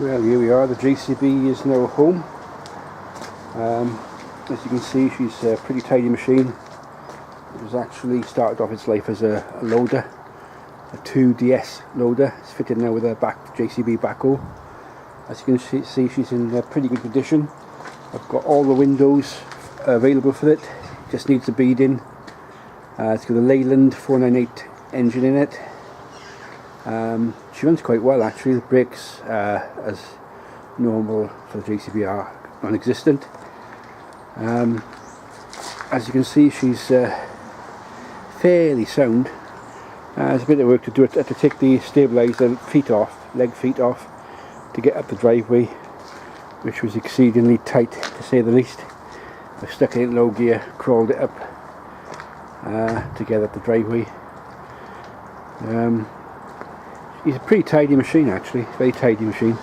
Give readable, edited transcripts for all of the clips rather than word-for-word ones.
Well, here we are. The JCB is now home. As you can see, she's a pretty tidy machine. It was actually started off its life as a loader, a 2DS loader. It's fitted now with a JCB backhoe. As you can see, she's in pretty good condition. I've got all the windows available for it. Just needs a bead in. It's got a Leyland 498 engine in it. She runs quite well actually. The brakes, as normal for the JCB, are non-existent. As you can see, she's fairly sound. There's a bit of work to do. I had to take the stabiliser leg feet off to get up the driveway, which was exceedingly tight to say the least. I stuck it in low gear, crawled it up to get up the driveway. It's a pretty tidy machine actually, very tidy machine.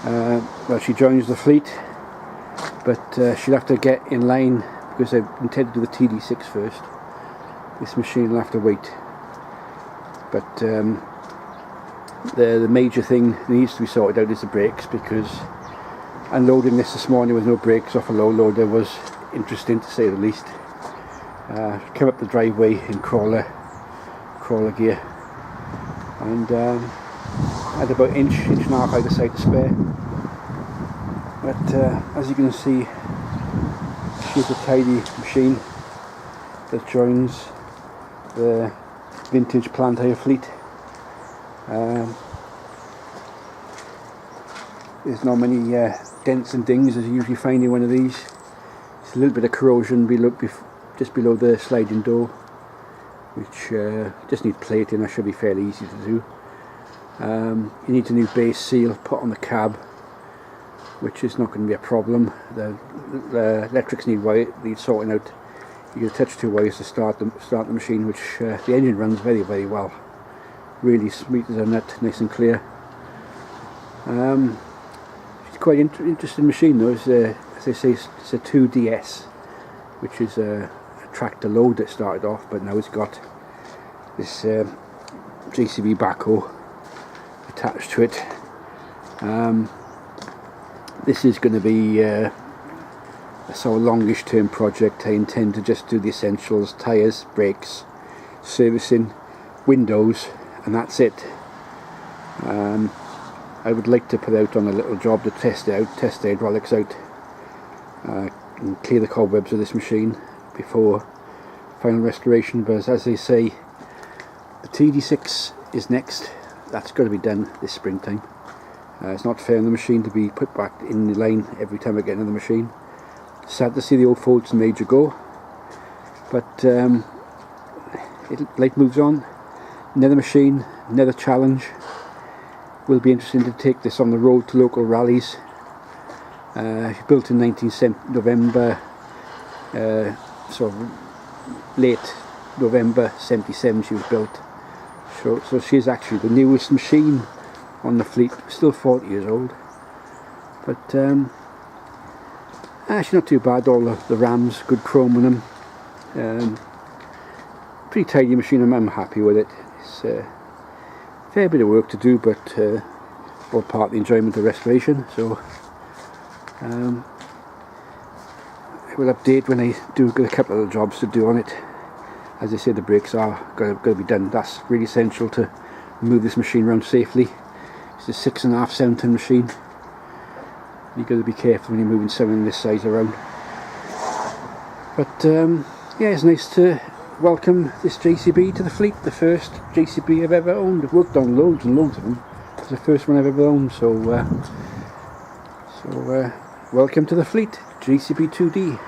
Well, she joins the fleet, but she'll have to get in line because I intend to do the TD6 first. This machine will have to wait. But the major thing that needs to be sorted out is the brakes, because unloading this morning with no brakes off a low loader was interesting to say the least. Come up the driveway in crawler gear, and had about inch and a half either side to spare. But as you can see, she's a tidy machine that joins the vintage plant hire fleet. There's not many dents and dings as you usually find in one of these. There's a little bit of corrosion just below the sliding door, which just need plating. That should be fairly easy to do. You need a new base seal put on the cab, which is not going to be a problem. The electrics need sorting out. You can attach two wires to start the machine, which the engine runs very, very well. Really smooth as a nut, nice and clear. It's quite interesting machine though. As they say, it's a 2DS, which is a tractor load that started off, but now it's got this JCB backhoe attached to it. This is going to be a sort of longish term project. I intend to just do the essentials: tyres, brakes, servicing, windows, and that's it. I would like to put out on a little job to test the hydraulics out, and clear the cobwebs of this machine before final restoration. But as they say, the TD6 is next. That's got to be done this springtime. It's not fair on the machine to be put back in the line every time I get another machine. Sad to see the old Folkestone Major go, but life moves on. Another machine, another challenge. Will be interesting to take this on the road to local rallies. Built in November, sort of late November '77 she was built. So she's actually the newest machine on the fleet, still 40 years old. But she's not too bad. All the rams, good chrome on them. Pretty tidy machine. I'm happy with it. It's a fair bit of work to do, but all part of the enjoyment of restoration. So I will update when I do get a couple of jobs to do on it. As I say, the brakes are got to be done. That's really essential to move this machine around safely. It's a 6.5, 7 ton machine. You've got to be careful when you're moving something this size around. But yeah, it's nice to welcome this JCB to the fleet. The first JCB I've ever owned. I've worked on loads and loads of them. It's the first one I've ever owned. So welcome to the fleet, JCB 2D.